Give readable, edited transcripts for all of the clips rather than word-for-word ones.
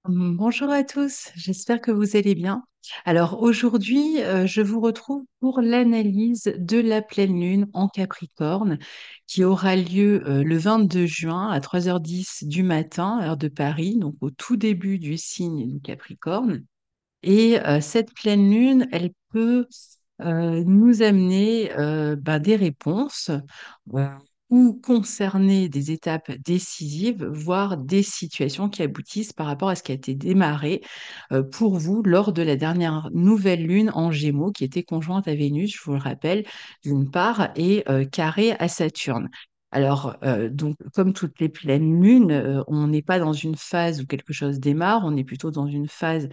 Bonjour à tous, j'espère que vous allez bien. Alors aujourd'hui, je vous retrouve pour l'analyse de la pleine lune en Capricorne qui aura lieu le 22 juin à 3h10 du matin, heure de Paris, donc au tout début du signe du Capricorne. Et cette pleine lune, elle peut nous amener des réponses euh, ou concerner des étapes décisives, voire des situations qui aboutissent par rapport à ce qui a été démarré pour vous lors de la dernière nouvelle lune en Gémeaux qui était conjointe à Vénus, je vous le rappelle, d'une part, et carrée à Saturne. Alors, donc, comme toutes les pleines lunes, on n'est pas dans une phase où quelque chose démarre, on est plutôt dans une phase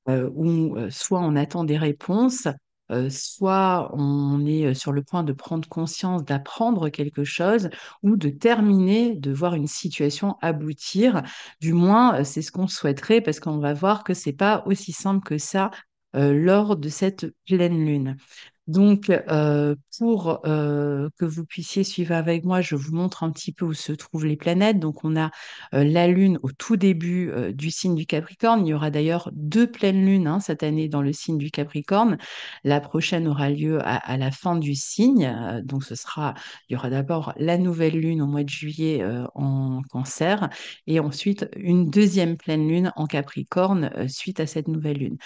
où soit on attend des réponses, soit on est sur le point de prendre conscience, d'apprendre quelque chose ou de terminer, de voir une situation aboutir. Du moins, c'est ce qu'on souhaiterait parce qu'on va voir que c'est pas aussi simple que ça lors de cette pleine lune. Donc, pour que vous puissiez suivre avec moi, je vous montre un petit peu où se trouvent les planètes. Donc, on a la Lune au tout début du signe du Capricorne. Il y aura d'ailleurs deux pleines lunes cette année dans le signe du Capricorne. La prochaine aura lieu à la fin du signe. Donc, il y aura d'abord la nouvelle lune au mois de juillet en Cancer et ensuite une deuxième pleine lune en Capricorne suite à cette nouvelle lune.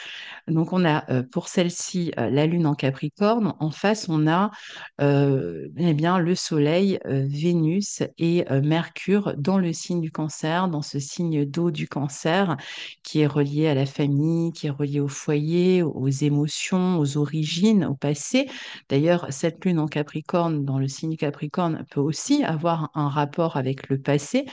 Donc, on a pour celle-ci la Lune en Capricorne. En face, on a eh bien, le Soleil, Vénus et Mercure dans le signe du Cancer, dans ce signe d'eau du Cancer qui est relié à la famille, qui est relié au foyer, aux émotions, aux origines, au passé. D'ailleurs, cette Lune en Capricorne, dans le signe du Capricorne, peut aussi avoir un rapport avec le passé,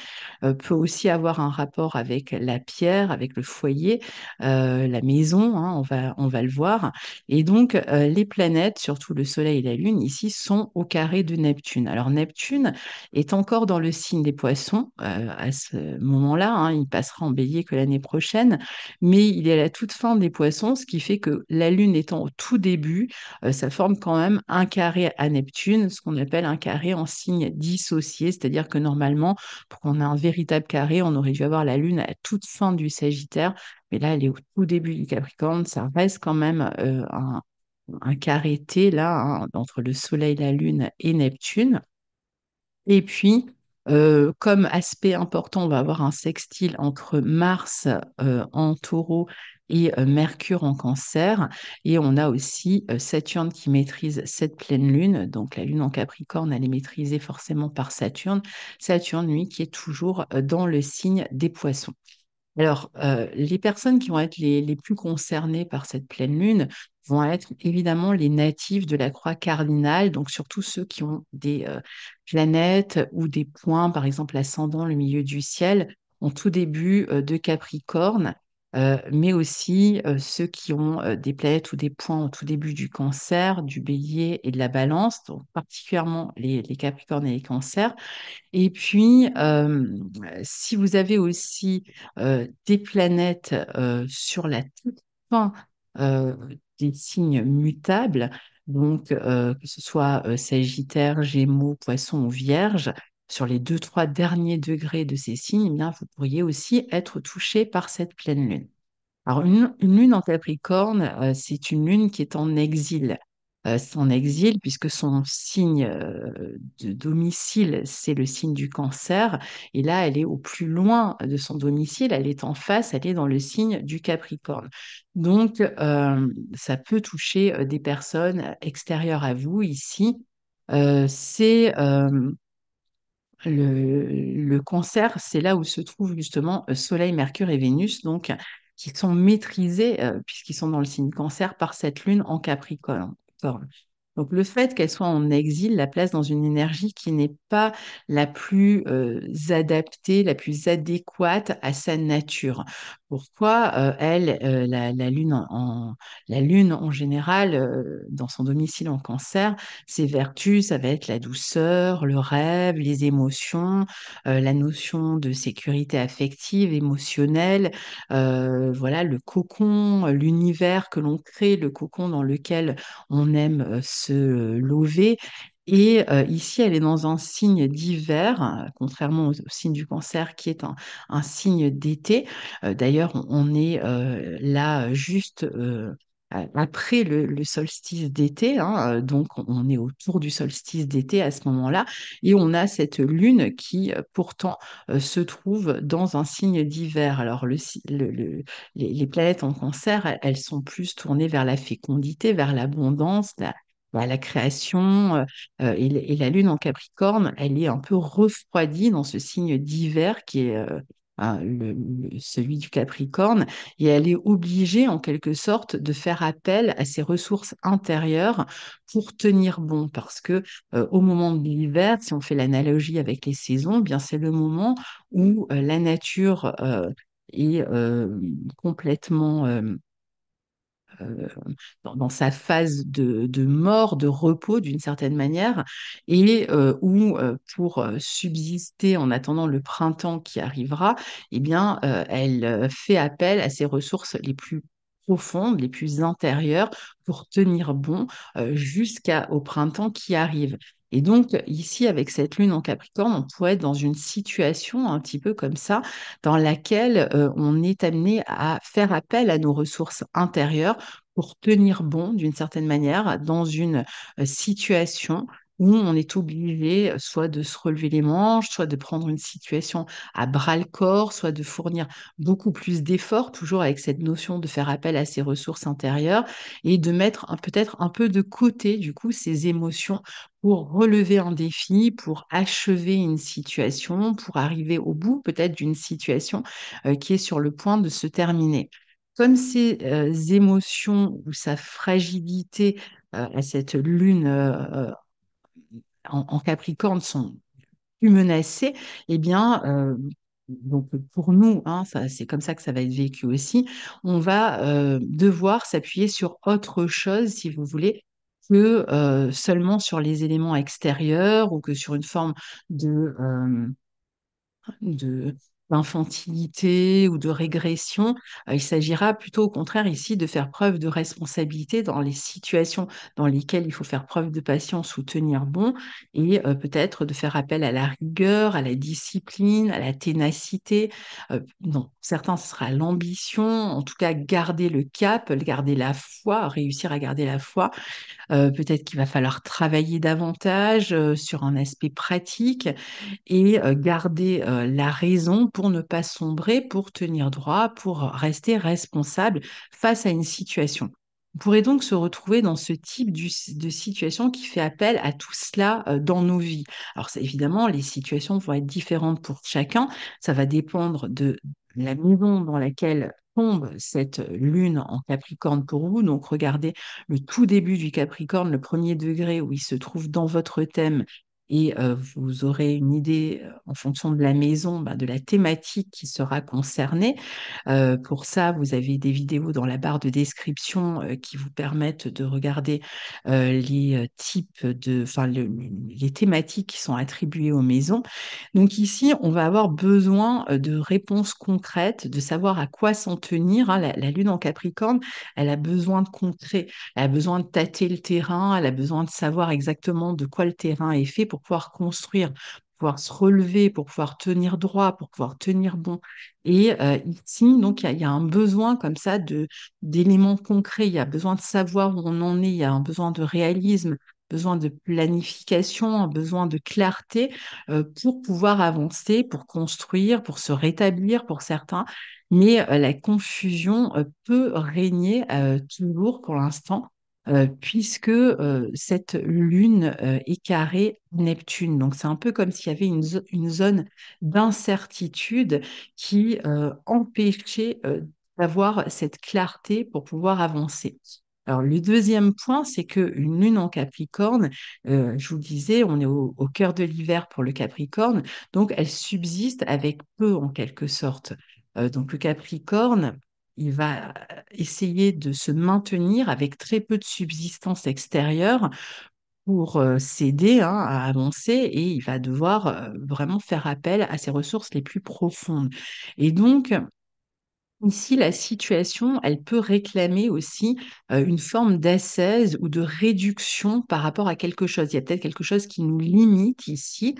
peut aussi avoir un rapport avec la pierre, avec le foyer, la maison, on va le voir. Et donc, les planètes, surtout le Soleil et la Lune, ici, sont au carré de Neptune. Alors, Neptune est encore dans le signe des Poissons à ce moment-là. Il passera en Bélier que l'année prochaine, mais il est à la toute fin des Poissons, ce qui fait que la Lune étant au tout début, ça forme quand même un carré à Neptune, ce qu'on appelle un carré en signe dissocié, c'est-à-dire que normalement, pour qu'on ait un véritable carré, on aurait dû avoir la Lune à la toute fin du Sagittaire, mais là, elle est au tout début du Capricorne. Ça reste quand même un carré T, là, entre le Soleil, la Lune et Neptune. Et puis, comme aspect important, on va avoir un sextile entre Mars en Taureau et Mercure en Cancer. Et on a aussi Saturne qui maîtrise cette pleine lune. Donc la lune en Capricorne, elle est maîtrisée forcément par Saturne. Saturne, lui, qui est toujours dans le signe des Poissons. Alors, les personnes qui vont être les plus concernées par cette pleine lune vont être évidemment les natifs de la croix cardinale, donc surtout ceux qui ont des planètes ou des points, par exemple l'ascendant, le milieu du ciel, en tout début de Capricorne, mais aussi ceux qui ont des planètes ou des points au tout début du Cancer, du Bélier et de la Balance, donc particulièrement les Capricornes et les Cancers. Et puis, si vous avez aussi des planètes sur la toute fin euh, des signes mutables, donc que ce soit Sagittaire, Gémeaux, Poisson ou Vierge, sur les deux, trois derniers degrés de ces signes, eh bien, vous pourriez aussi être touché par cette pleine lune. Alors, une lune en Capricorne, c'est une lune qui est en exil. C'est en exil puisque son signe de domicile, c'est le signe du Cancer. Et là, elle est au plus loin de son domicile, elle est en face, elle est dans le signe du Capricorne. Donc, ça peut toucher des personnes extérieures à vous ici. C'est le Cancer, c'est là où se trouvent justement Soleil, Mercure et Vénus, donc qui sont maîtrisés, puisqu'ils sont dans le signe Cancer, par cette lune en Capricorne. Donc le fait qu'elle soit en exil la place dans une énergie qui n'est pas la plus adaptée, la plus adéquate à sa nature. Pourquoi elle, la lune en général, dans son domicile en Cancer, ses vertus, ça va être la douceur, le rêve, les émotions, la notion de sécurité affective, émotionnelle, voilà, le cocon, l'univers que l'on crée, le cocon dans lequel on aime se lever. Et ici, elle est dans un signe d'hiver, contrairement au signe du cancer qui est un signe d'été. D'ailleurs, on est là juste après le solstice d'été, hein, donc on est autour du solstice d'été à ce moment-là, et on a cette lune qui pourtant se trouve dans un signe d'hiver. Alors les planètes en cancer, elles sont plus tournées vers la fécondité, vers l'abondance, la création. Et la lune en Capricorne, elle est un peu refroidie dans ce signe d'hiver qui est celui du Capricorne, et elle est obligée en quelque sorte de faire appel à ses ressources intérieures pour tenir bon, parce que au moment de l'hiver, si on fait l'analogie avec les saisons, eh bien c'est le moment où la nature est complètement euh, dans sa phase de mort, de repos d'une certaine manière, et où pour subsister en attendant le printemps qui arrivera, eh bien, elle fait appel à ses ressources les plus profondes, les plus intérieures pour tenir bon jusqu'au printemps qui arrive. Et donc, ici, avec cette lune en Capricorne, on pourrait être dans une situation un petit peu comme ça, dans laquelle on est amené à faire appel à nos ressources intérieures pour tenir bon d'une certaine manière dans une situation où on est obligé soit de se relever les manches, soit de prendre une situation à bras-le-corps, soit de fournir beaucoup plus d'efforts, toujours avec cette notion de faire appel à ses ressources intérieures et de mettre peut-être un peu de côté, du coup, ses émotions pour relever un défi, pour achever une situation, pour arriver au bout peut-être d'une situation qui est sur le point de se terminer. Comme ces émotions ou sa fragilité à cette lune en Capricorne sont plus menacées, eh bien, donc pour nous, hein, c'est comme ça que ça va être vécu aussi, on va devoir s'appuyer sur autre chose, si vous voulez, que seulement sur les éléments extérieurs ou que sur une forme de d'infantilité ou de régression. Il s'agira plutôt au contraire ici de faire preuve de responsabilité dans les situations dans lesquelles il faut faire preuve de patience ou tenir bon, et peut-être de faire appel à la rigueur, à la discipline, à la ténacité. Non, certains, ce sera l'ambition, en tout cas garder le cap, garder la foi, réussir à garder la foi. Peut-être qu'il va falloir travailler davantage sur un aspect pratique et garder la raison pour ne pas sombrer, pour tenir droit, pour rester responsable face à une situation. On pourrait donc se retrouver dans ce type de situation qui fait appel à tout cela dans nos vies. Alors, évidemment, les situations vont être différentes pour chacun. Ça va dépendre de la maison dans laquelle tombe cette lune en Capricorne pour vous. Donc, regardez le tout début du Capricorne, le premier degré où il se trouve dans votre thème, et vous aurez une idée en fonction de la maison, de la thématique qui sera concernée. Pour ça, vous avez des vidéos dans la barre de description qui vous permettent de regarder les types enfin, les thématiques qui sont attribuées aux maisons. Donc ici, on va avoir besoin de réponses concrètes, de savoir à quoi s'en tenir, hein. La lune en Capricorne, elle a besoin de concret, elle a besoin de tâter le terrain, elle a besoin de savoir exactement de quoi le terrain est fait pour pouvoir construire, pour pouvoir se relever, pour pouvoir tenir droit, pour pouvoir tenir bon. Et ici, donc, il y a un besoin comme ça d'éléments concrets, il y a besoin de savoir où on en est, il y a un besoin de réalisme, besoin de planification, un besoin de clarté pour pouvoir avancer, pour construire, pour se rétablir pour certains. Mais la confusion peut régner toujours pour l'instant, puisque cette lune est carrée Neptune. Donc c'est un peu comme s'il y avait une zone d'incertitude qui empêchait d'avoir cette clarté pour pouvoir avancer. Alors, le deuxième point, c'est qu'une lune en Capricorne, je vous le disais, on est au cœur de l'hiver pour le Capricorne, donc elle subsiste avec peu en quelque sorte. Donc le Capricorne, il va essayer de se maintenir avec très peu de subsistance extérieure pour s'aider, hein, à avancer, et il va devoir vraiment faire appel à ses ressources les plus profondes. Et donc, Ici, la situation, elle peut réclamer aussi une forme d'ascèse ou de réduction par rapport à quelque chose. Il y a peut-être quelque chose qui nous limite ici,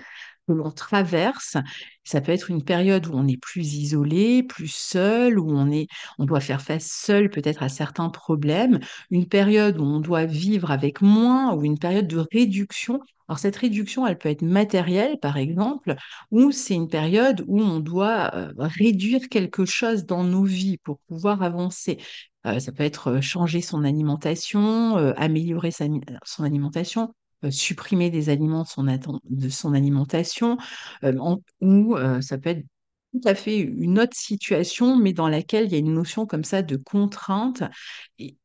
que l'on traverse. Ça peut être une période où on est plus isolé, plus seul, où on doit faire face seul peut-être à certains problèmes, une période où on doit vivre avec moins, ou une période de réduction. Alors cette réduction, elle peut être matérielle, par exemple, ou c'est une période où on doit réduire quelque chose dans nos vies pour pouvoir avancer. Ça peut être changer son alimentation, améliorer son alimentation, supprimer des aliments de son alimentation, ou ça peut être tout à fait une autre situation, mais dans laquelle il y a une notion comme ça de contrainte. Et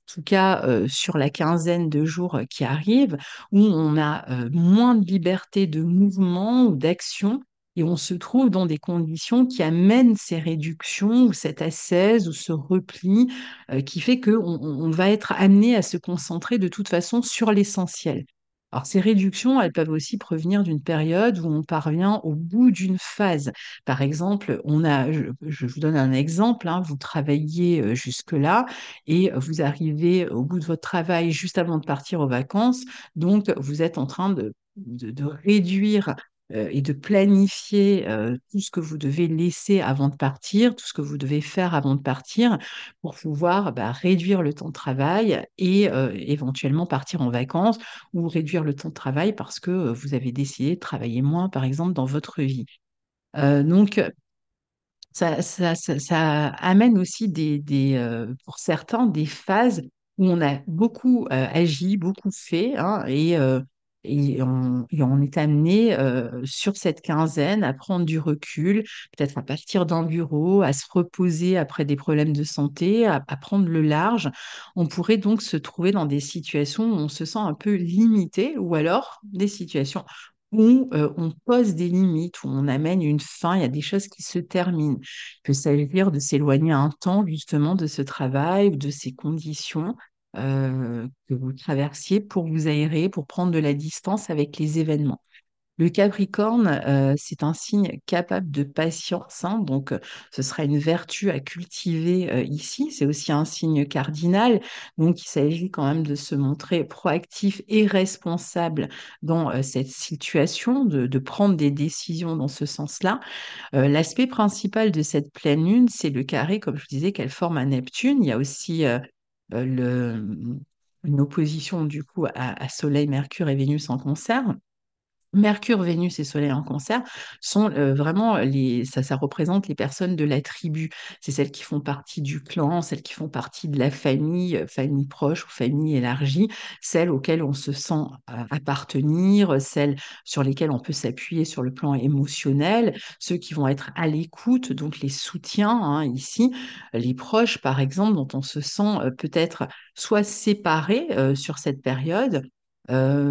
tout cas sur la quinzaine de jours qui arrivent, où on a moins de liberté de mouvement ou d'action, et on se trouve dans des conditions qui amènent ces réductions ou cette ascèse ou ce repli qui fait qu'on va être amené à se concentrer de toute façon sur l'essentiel. Alors, ces réductions, elles peuvent aussi provenir d'une période où on parvient au bout d'une phase. Par exemple, je vous donne un exemple, hein, vous travaillez jusque-là, et vous arrivez au bout de votre travail juste avant de partir aux vacances. Donc, vous êtes en train de réduire et de planifier tout ce que vous devez laisser avant de partir, tout ce que vous devez faire avant de partir pour pouvoir réduire le temps de travail et éventuellement partir en vacances ou réduire le temps de travail parce que vous avez décidé de travailler moins, par exemple, dans votre vie. Donc, ça amène aussi pour certains des phases où on a beaucoup agi, beaucoup fait, hein, et on est amené sur cette quinzaine à prendre du recul, peut-être à partir d'un bureau, à se reposer après des problèmes de santé, à prendre le large. On pourrait donc se trouver dans des situations où on se sent un peu limité, ou alors des situations où on pose des limites, où on amène une fin, il y a des choses qui se terminent. Il peut s'agir de s'éloigner un temps justement de ce travail ou de ces conditions que vous traversiez pour vous aérer, pour prendre de la distance avec les événements. Le Capricorne, c'est un signe capable de patience, hein, donc ce sera une vertu à cultiver ici. C'est aussi un signe cardinal, donc il s'agit quand même de se montrer proactif et responsable dans cette situation, de prendre des décisions dans ce sens-là. L'aspect principal de cette pleine lune, c'est le carré, comme je vous disais, qu'elle forme à Neptune. Il y a aussi une opposition du coup à Soleil, Mercure et Vénus en Cancer. Mercure, Vénus et Soleil en Cancer sont vraiment ça représente les personnes de la tribu. C'est celles qui font partie du clan, celles qui font partie de la famille, famille proche ou famille élargie, celles auxquelles on se sent appartenir, celles sur lesquelles on peut s'appuyer sur le plan émotionnel, ceux qui vont être à l'écoute, donc les soutiens, hein, ici, les proches par exemple, dont on se sent peut-être soit séparé sur cette période,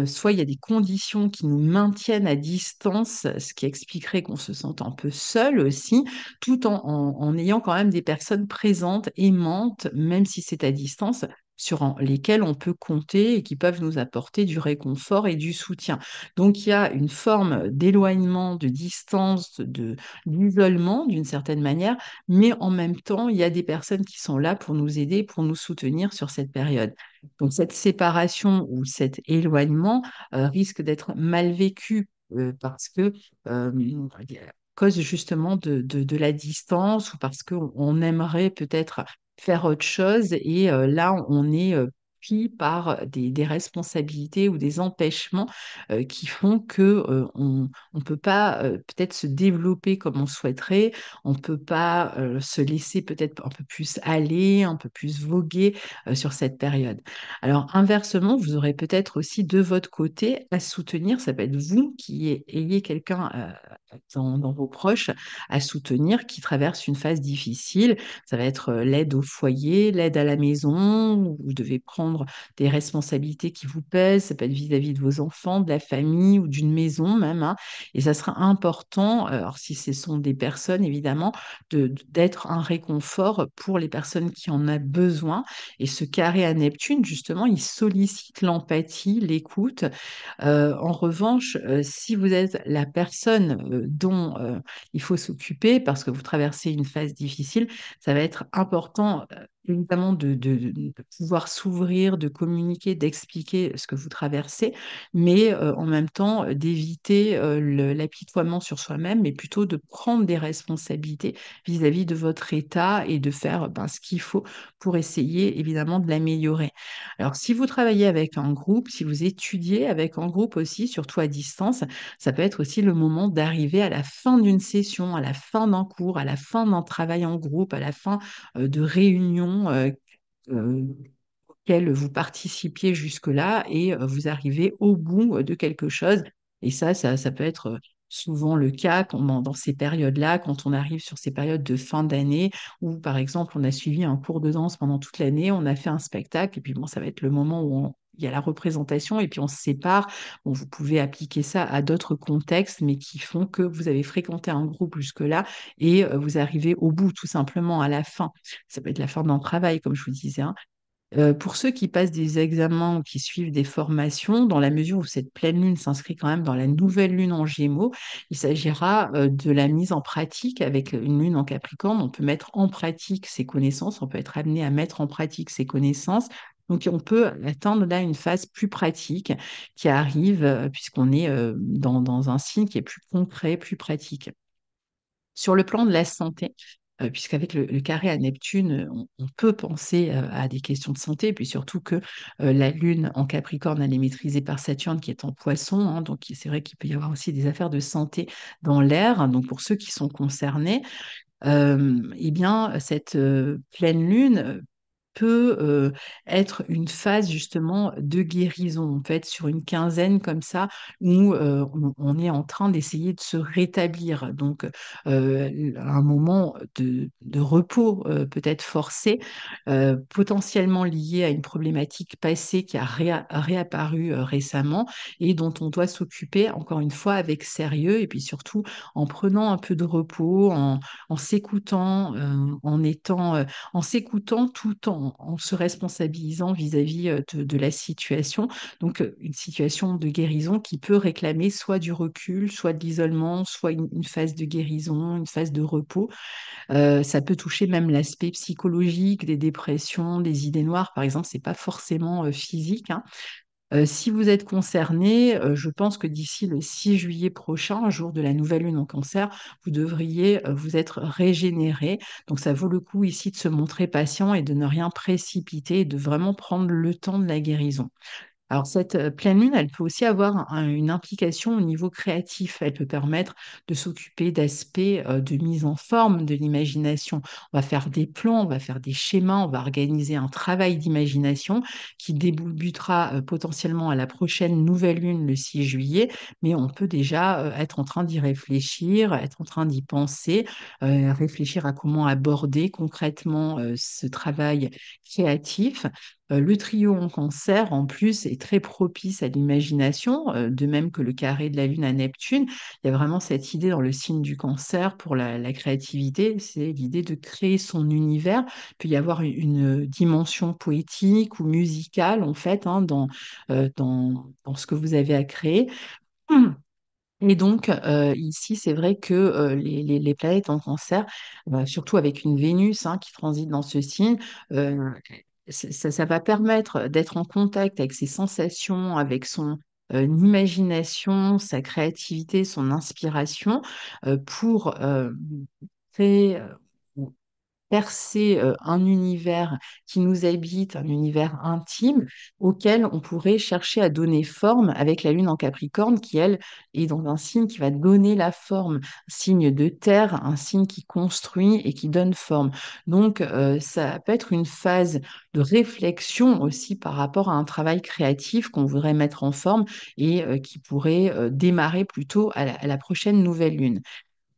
soit il y a des conditions qui nous maintiennent à distance, ce qui expliquerait qu'on se sente un peu seul aussi, tout en ayant quand même des personnes présentes, aimantes, même si c'est à distance, lesquelles on peut compter et qui peuvent nous apporter du réconfort et du soutien. Donc il y a une forme d'éloignement, de distance, d'isolement d'une certaine manière, mais en même temps, il y a des personnes qui sont là pour nous aider, pour nous soutenir sur cette période. Donc cette séparation ou cet éloignement risque d'être mal vécu parce que à cause justement de la distance ou parce qu'on aimerait peut-être faire autre chose et là on est pris par des responsabilités ou des empêchements qui font que on peut pas peut-être se développer comme on souhaiterait, on peut pas se laisser peut-être un peu plus aller, un peu plus voguer sur cette période. Alors, inversement, vous aurez peut-être aussi de votre côté à soutenir, ça peut être vous qui ayez quelqu'un dans vos proches à soutenir qui traverse une phase difficile. Ça va être l'aide au foyer, l'aide à la maison, où vous devez prendre prendre des responsabilités qui vous pèsent, ça peut être vis-à-vis de vos enfants, de la famille ou d'une maison même, hein. Et ça sera important, alors si ce sont des personnes évidemment, d'être un réconfort pour les personnes qui en ont besoin. Et ce carré à Neptune, justement, il sollicite l'empathie, l'écoute. En revanche, si vous êtes la personne dont il faut s'occuper parce que vous traversez une phase difficile, ça va être important, évidemment, de pouvoir s'ouvrir, de communiquer, d'expliquer ce que vous traversez, mais en même temps, d'éviter l'apitoiement sur soi-même, mais plutôt de prendre des responsabilités vis-à-vis de votre état et de faire ben, ce qu'il faut pour essayer, évidemment, de l'améliorer. Alors, si vous travaillez avec un groupe, si vous étudiez avec un groupe aussi, surtout à distance, ça peut être aussi le moment d'arriver à la fin d'une session, à la fin d'un cours, à la fin d'un travail en groupe, à la fin de réunions euh, auxquelles vous participiez jusque-là et vous arrivez au bout de quelque chose. Et ça peut être souvent le cas dans ces périodes-là, quand on arrive sur ces périodes de fin d'année, où par exemple on a suivi un cours de danse pendant toute l'année, on a fait un spectacle, et puis bon, ça va être le moment où il y a la représentation, et puis on se sépare. Bon, vous pouvez appliquer ça à d'autres contextes, mais qui font que vous avez fréquenté un groupe jusque-là et vous arrivez au bout, tout simplement, à la fin. Ça peut être la fin d'un travail, comme je vous disais, hein. Pour ceux qui passent des examens ou qui suivent des formations, dans la mesure où cette pleine lune s'inscrit quand même dans la nouvelle lune en Gémeaux, il s'agira de la mise en pratique avec une lune en Capricorne. On peut mettre en pratique ses connaissances, on peut être amené à mettre en pratique ses connaissances. Donc, on peut atteindre là une phase plus pratique qui arrive puisqu'on est dans un signe qui est plus concret, plus pratique. Sur le plan de la santé, puisqu'avec le carré à Neptune, on peut penser à des questions de santé, puis surtout que la Lune en Capricorne, elle est maîtrisée par Saturne qui est en Poisson, hein, donc c'est vrai qu'il peut y avoir aussi des affaires de santé dans l'air. Donc pour ceux qui sont concernés, eh bien, cette pleine lune peut être une phase justement de guérison. On peut être sur une quinzaine comme ça où on est en train d'essayer de se rétablir. Donc, un moment de repos peut-être forcé, potentiellement lié à une problématique passée qui a réapparu récemment et dont on doit s'occuper encore une fois avec sérieux et puis surtout en prenant un peu de repos, en s'écoutant, en s'écoutant tout en se responsabilisant vis-à-vis de la situation. Donc, une situation de guérison qui peut réclamer soit du recul, soit de l'isolement, soit une phase de guérison, une phase de repos. Ça peut toucher même l'aspect psychologique, des dépressions, des idées noires, par exemple. C'est pas forcément physique, hein. Si vous êtes concerné, je pense que d'ici le 6 juillet prochain, jour de la nouvelle lune en cancer, vous devriez vous être régénéré. Donc ça vaut le coup ici de se montrer patient et de ne rien précipiter et de vraiment prendre le temps de la guérison. Alors, cette pleine lune, elle peut aussi avoir une implication au niveau créatif. Elle peut permettre de s'occuper d'aspects de mise en forme de l'imagination. On va faire des plans, on va faire des schémas, on va organiser un travail d'imagination qui débutera potentiellement à la prochaine nouvelle lune le 6 juillet, mais on peut déjà être en train d'y réfléchir, être en train d'y penser, réfléchir à comment aborder concrètement ce travail créatif. Le trio en cancer, en plus, est très propice à l'imagination, de même que le carré de la Lune à Neptune. Il y a vraiment cette idée dans le signe du cancer pour la créativité, c'est l'idée de créer son univers. Il peut y avoir une dimension poétique ou musicale, en fait, hein, dans ce que vous avez à créer. Et donc, ici, c'est vrai que les planètes en cancer, surtout avec une Vénus hein, qui transite dans ce signe, euh, ça va permettre d'être en contact avec ses sensations, avec son imagination, sa créativité, son inspiration, pour créer percer un univers qui nous habite, un univers intime auquel on pourrait chercher à donner forme avec la Lune en Capricorne qui, elle, est dans un signe qui va donner la forme, un signe de terre, un signe qui construit et qui donne forme. Donc, ça peut être une phase de réflexion aussi par rapport à un travail créatif qu'on voudrait mettre en forme et qui pourrait démarrer plutôt à la prochaine nouvelle Lune.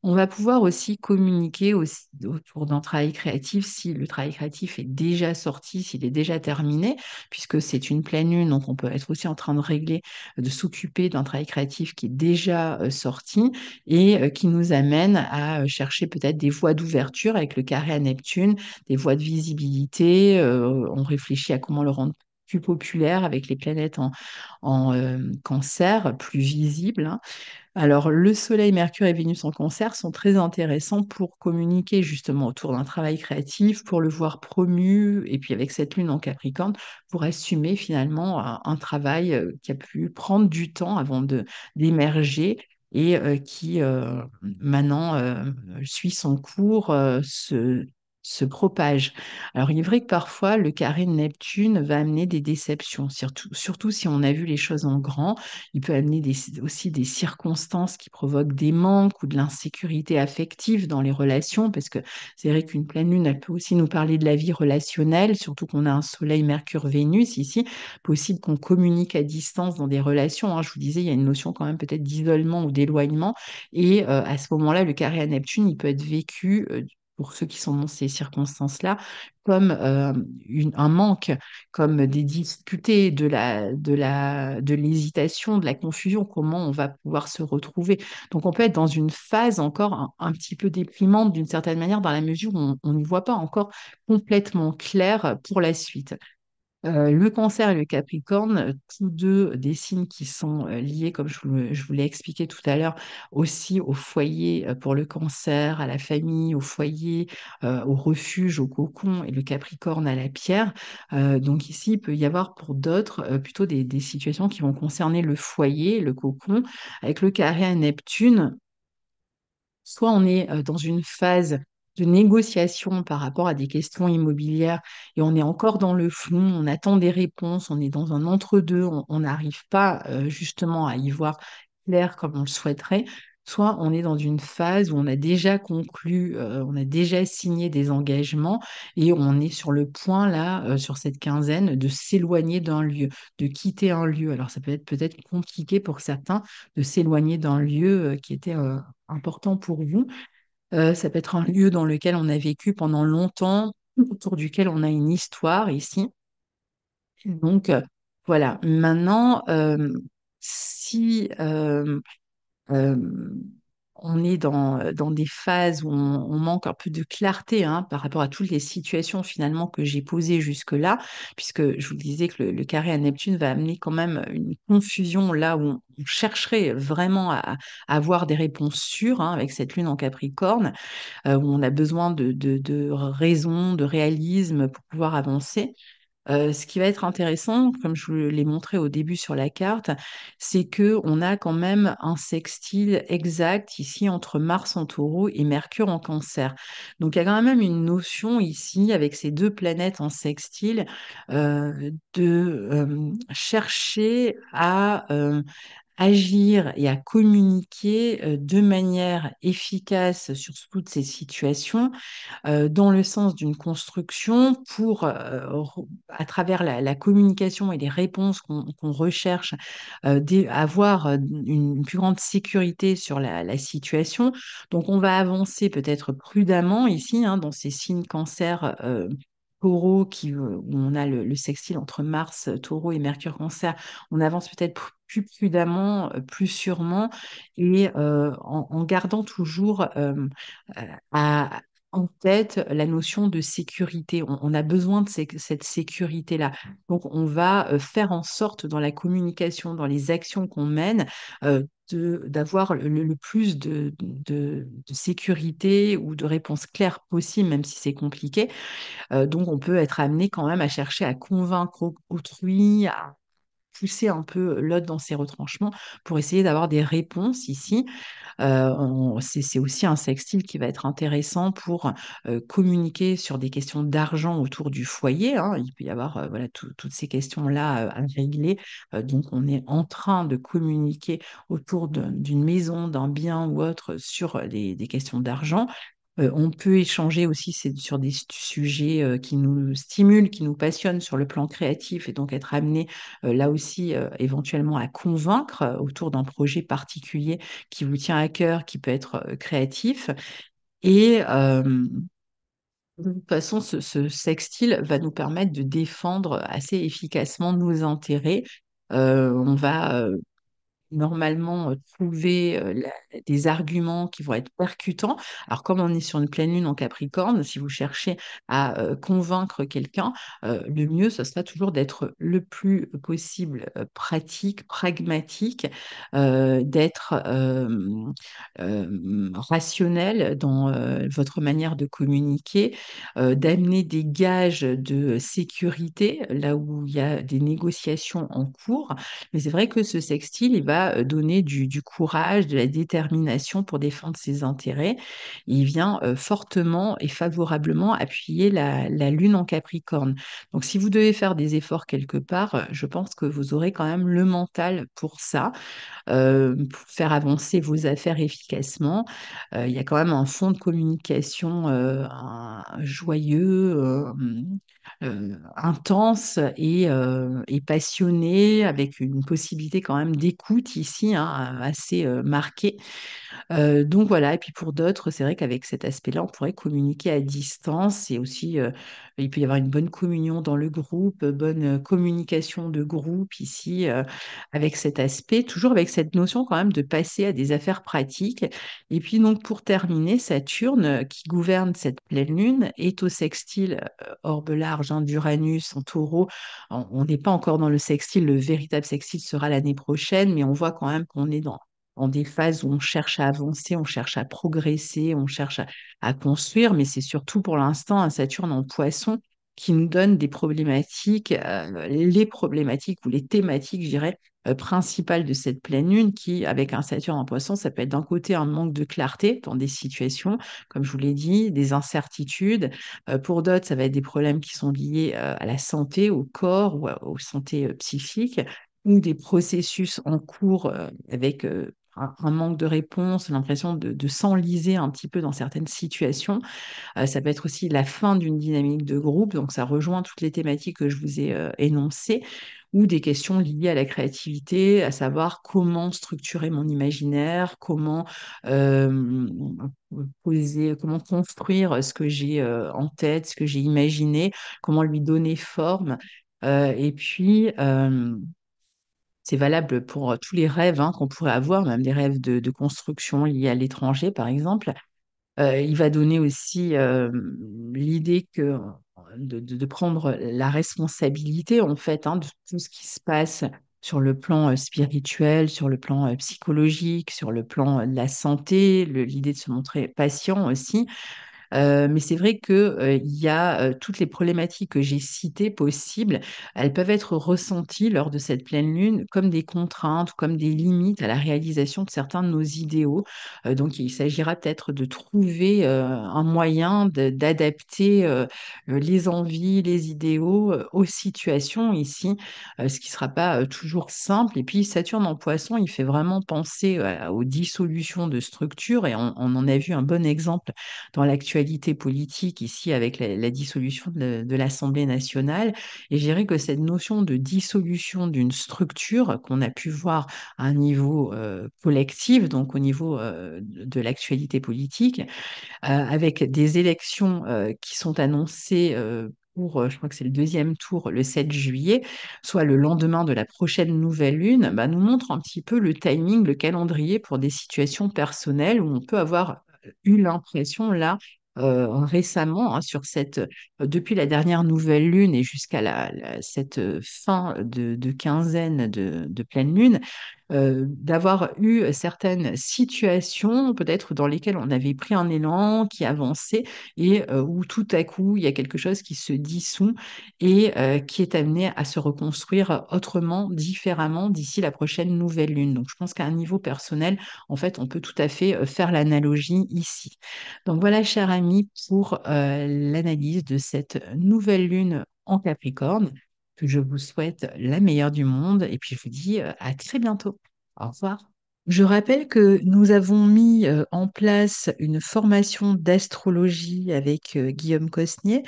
On va pouvoir aussi communiquer autour d'un travail créatif si le travail créatif est déjà sorti, s'il est déjà terminé, puisque c'est une pleine lune, donc on peut être aussi en train de régler, de s'occuper d'un travail créatif qui est déjà sorti et qui nous amène à chercher peut-être des voies d'ouverture avec le carré à Neptune, des voies de visibilité. On réfléchit à comment le rendre plus populaire avec les planètes en cancer, plus visible, hein. Alors, le Soleil, Mercure et Vénus en Cancer sont très intéressants pour communiquer justement autour d'un travail créatif, pour le voir promu, et puis avec cette lune en Capricorne, pour assumer finalement un travail qui a pu prendre du temps avant d'émerger et qui maintenant suit son cours, se propage. Alors, il est vrai que parfois, le carré de Neptune va amener des déceptions, surtout si on a vu les choses en grand. Il peut amener aussi des circonstances qui provoquent des manques ou de l'insécurité affective dans les relations, parce que c'est vrai qu'une pleine lune, elle peut aussi nous parler de la vie relationnelle, surtout qu'on a un Soleil, Mercure, Vénus ici. Possible qu'on communique à distance dans des relations, hein. Je vous disais, il y a une notion quand même peut-être d'isolement ou d'éloignement. Et à ce moment-là, le carré à Neptune, il peut être vécu, pour ceux qui sont dans ces circonstances-là, comme un manque, comme des difficultés, de l'hésitation, de la confusion, comment on va pouvoir se retrouver. Donc on peut être dans une phase encore un petit peu déprimante d'une certaine manière, dans la mesure où on n'y voit pas encore complètement clair pour la suite. Le Cancer et le Capricorne, tous deux des signes qui sont liés, comme je vous l'ai expliqué tout à l'heure, aussi au foyer pour le Cancer, à la famille, au foyer, au refuge, au cocon, et le Capricorne à la pierre. Donc ici, il peut y avoir pour d'autres plutôt des situations qui vont concerner le foyer, le cocon, avec le carré à Neptune. Soit on est dans une phase de négociation par rapport à des questions immobilières et on est encore dans le flou, on attend des réponses, on est dans un entre-deux, on n'arrive pas justement à y voir clair comme on le souhaiterait. Soit on est dans une phase où on a déjà conclu, on a déjà signé des engagements et on est sur le point là, sur cette quinzaine, de s'éloigner d'un lieu, de quitter un lieu. Alors ça peut être peut-être compliqué pour certains de s'éloigner d'un lieu qui était important pour vous. Ça peut être un lieu dans lequel on a vécu pendant longtemps, autour duquel on a une histoire ici. Donc, voilà. Maintenant, si euh, on est dans des phases où on manque un peu de clarté, hein, par rapport à toutes les situations finalement que j'ai posées jusque-là, puisque je vous disais que le carré à Neptune va amener quand même une confusion là où on chercherait vraiment à avoir des réponses sûres, hein, avec cette lune en Capricorne, où on a besoin de raison, de réalisme pour pouvoir avancer. Ce qui va être intéressant, comme je vous l'ai montré au début sur la carte, c'est que on a quand même un sextile exact ici entre Mars en Taureau et Mercure en Cancer. Donc il y a quand même une notion ici avec ces deux planètes en sextile, de chercher à agir et à communiquer de manière efficace sur toutes ces situations, dans le sens d'une construction pour, à travers la communication et les réponses qu'on recherche, avoir une plus grande sécurité sur la situation. Donc, on va avancer peut-être prudemment ici, hein, dans ces signes cancer. Taureau, où on a le sextile entre Mars, Taureau et Mercure Cancer, on avance peut-être plus prudemment, plus sûrement, et en gardant toujours euh, à, en tête la notion de sécurité. On a besoin de cette sécurité-là. Donc, on va faire en sorte dans la communication, dans les actions qu'on mène, d'avoir le plus de sécurité ou de réponses claires possible, même si c'est compliqué. Donc, on peut être amené quand même à chercher à convaincre autrui, à pousser un peu l'autre dans ses retranchements pour essayer d'avoir des réponses ici. C'est aussi un sextile qui va être intéressant pour communiquer sur des questions d'argent autour du foyer, hein. Il peut y avoir voilà, toutes ces questions-là à régler. Donc, on est en train de communiquer autour d'une maison, d'un bien ou autre sur des questions d'argent. On peut échanger aussi sur des sujets qui nous stimulent, qui nous passionnent sur le plan créatif et donc être amené là aussi éventuellement à convaincre autour d'un projet particulier qui vous tient à cœur, qui peut être créatif. Et de toute façon, ce sextile va nous permettre de défendre assez efficacement nos intérêts. On va normalement trouver des arguments qui vont être percutants. Alors, comme on est sur une pleine lune en Capricorne, si vous cherchez à convaincre quelqu'un, le mieux, ce sera toujours d'être le plus possible pratique, pragmatique, d'être rationnel dans votre manière de communiquer, d'amener des gages de sécurité là où il y a des négociations en cours. Mais c'est vrai que ce sextile, il va donner du courage, de la détermination pour défendre ses intérêts. Il vient fortement et favorablement appuyer la Lune en Capricorne. Donc, si vous devez faire des efforts quelque part, je pense que vous aurez quand même le mental pour ça, pour faire avancer vos affaires efficacement. Il y a quand même un fond de communication joyeux, intense et passionné, avec une possibilité quand même d'écoute ici, hein, assez marquée. Donc voilà, et puis pour d'autres, c'est vrai qu'avec cet aspect-là, on pourrait communiquer à distance et aussi, il peut y avoir une bonne communion dans le groupe, bonne communication de groupe ici, avec cet aspect, toujours avec cette notion quand même de passer à des affaires pratiques. Et puis donc pour terminer, Saturne, qui gouverne cette pleine lune, est au sextile orbe large hein, d'Uranus en taureau. On n'est pas encore dans le sextile, le véritable sextile sera l'année prochaine, mais on voit quand même qu'on est dans des phases où on cherche à avancer, on cherche à progresser, on cherche à construire, mais c'est surtout pour l'instant un Saturne en poisson qui nous donne des problématiques, les problématiques ou les thématiques, je dirais, principales de cette pleine lune qui, avec un Saturne en poisson, ça peut être d'un côté un manque de clarté dans des situations, comme je vous l'ai dit, des incertitudes. Pour d'autres, ça va être des problèmes qui sont liés à la santé, au corps ou aux santé psychique ou des processus en cours avec un manque de réponse, l'impression de s'enliser un petit peu dans certaines situations. Ça peut être aussi la fin d'une dynamique de groupe, donc ça rejoint toutes les thématiques que je vous ai énoncées, ou des questions liées à la créativité, à savoir comment structurer mon imaginaire, comment euh, poser, comment construire ce que j'ai en tête, ce que j'ai imaginé, comment lui donner forme. Et puis, c'est valable pour tous les rêves hein, qu'on pourrait avoir, même des rêves de construction liés à l'étranger, par exemple. Il va donner aussi l'idée de prendre la responsabilité, en fait, hein, de tout ce qui se passe sur le plan spirituel, sur le plan psychologique, sur le plan de la santé, l'idée de se montrer patient aussi. Mais c'est vrai que, il y a toutes les problématiques que j'ai citées possibles, elles peuvent être ressenties lors de cette pleine lune comme des contraintes, comme des limites à la réalisation de certains de nos idéaux. Donc, il s'agira peut-être de trouver un moyen d'adapter les envies, les idéaux aux situations ici, ce qui ne sera pas toujours simple. Et puis, Saturne en Poisson, il fait vraiment penser aux dissolutions de structures et on en a vu un bon exemple dans l'actualité politique ici avec la dissolution de l'Assemblée nationale. Et je dirais que cette notion de dissolution d'une structure qu'on a pu voir à un niveau collectif, donc au niveau de l'actualité politique, avec des élections qui sont annoncées pour, je crois que c'est le deuxième tour, le 7 juillet, soit le lendemain de la prochaine nouvelle lune, bah, nous montre un petit peu le timing, le calendrier pour des situations personnelles où on peut avoir eu l'impression là. Récemment, hein, depuis la dernière nouvelle lune et jusqu'à cette fin de quinzaine de pleine lune, d'avoir eu certaines situations peut-être dans lesquelles on avait pris un élan, qui avançait et où tout à coup il y a quelque chose qui se dissout et qui est amené à se reconstruire autrement, différemment d'ici la prochaine nouvelle lune. Donc je pense qu'à un niveau personnel, en fait, on peut tout à fait faire l'analogie ici. Donc voilà, cher ami, pour l'analyse de cette nouvelle lune en Capricorne que je vous souhaite la meilleure du monde et puis je vous dis à très bientôt. Au revoir. Je rappelle que nous avons mis en place une formation d'astrologie avec Guillaume Cosnier.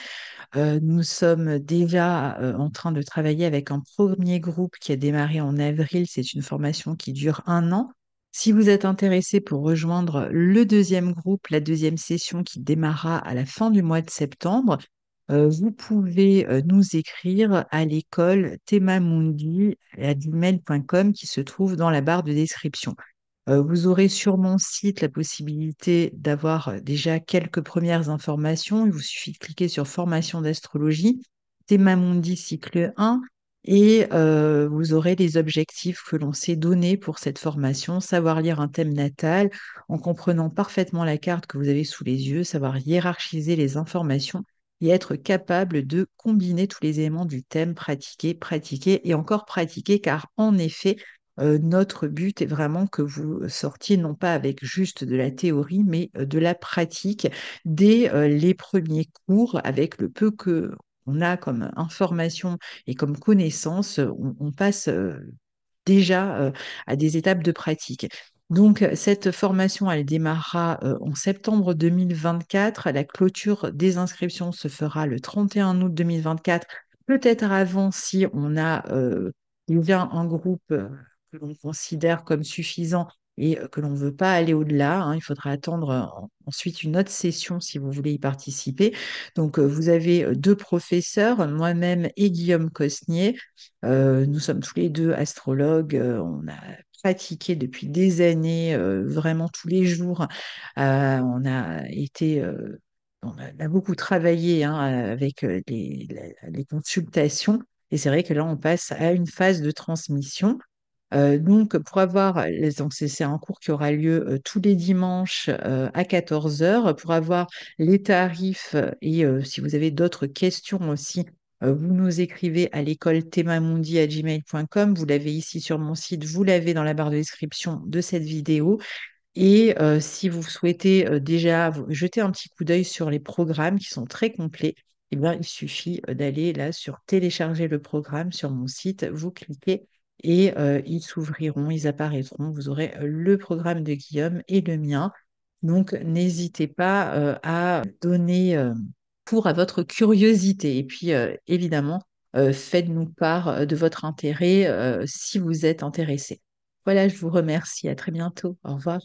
Nous sommes déjà en train de travailler avec un premier groupe qui a démarré en avril. C'est une formation qui dure 1 an. Si vous êtes intéressé pour rejoindre le deuxième groupe, la deuxième session qui démarrera à la fin du mois de septembre, vous pouvez nous écrire à l'école temamundi@gmail.com qui se trouve dans la barre de description. Vous aurez sur mon site la possibilité d'avoir déjà quelques premières informations. Il vous suffit de cliquer sur formation d'astrologie, Théma Mundi cycle 1, et vous aurez les objectifs que l'on s'est donnés pour cette formation, savoir lire un thème natal en comprenant parfaitement la carte que vous avez sous les yeux, savoir hiérarchiser les informations et être capable de combiner tous les éléments du thème, pratiquer, pratiquer et encore pratiquer, car en effet, notre but est vraiment que vous sortiez non pas avec juste de la théorie, mais de la pratique dès les premiers cours, avec le peu que on a comme information et comme connaissance, on passe déjà à des étapes de pratique. Donc, cette formation, elle démarrera en septembre 2024. La clôture des inscriptions se fera le 31 août 2024, peut-être avant si on a déjà un groupe que l'on considère comme suffisant et que l'on ne veut pas aller au-delà, hein. Il faudra attendre ensuite une autre session si vous voulez y participer. Donc, vous avez deux professeurs, moi-même et Guillaume Cosnier. Nous sommes tous les deux astrologues. On a pratiqué depuis des années, vraiment tous les jours. On a été, on a beaucoup travaillé hein, avec les consultations. Et c'est vrai que là, on passe à une phase de transmission. Donc, pour avoir, donc c'est un cours qui aura lieu tous les dimanches à 14 heures. Pour avoir les tarifs et si vous avez d'autres questions aussi, vous nous écrivez à l'école temamundi@gmail.com. Vous l'avez ici sur mon site, vous l'avez dans la barre de description de cette vidéo. Et si vous souhaitez déjà jeter un petit coup d'œil sur les programmes qui sont très complets, eh bien, il suffit d'aller là sur télécharger le programme sur mon site, vous cliquez et ils s'ouvriront, ils apparaîtront. Vous aurez le programme de Guillaume et le mien. Donc, n'hésitez pas à donner cours à votre curiosité. Et puis, évidemment, faites-nous part de votre intérêt si vous êtes intéressé. Voilà, je vous remercie. À très bientôt. Au revoir.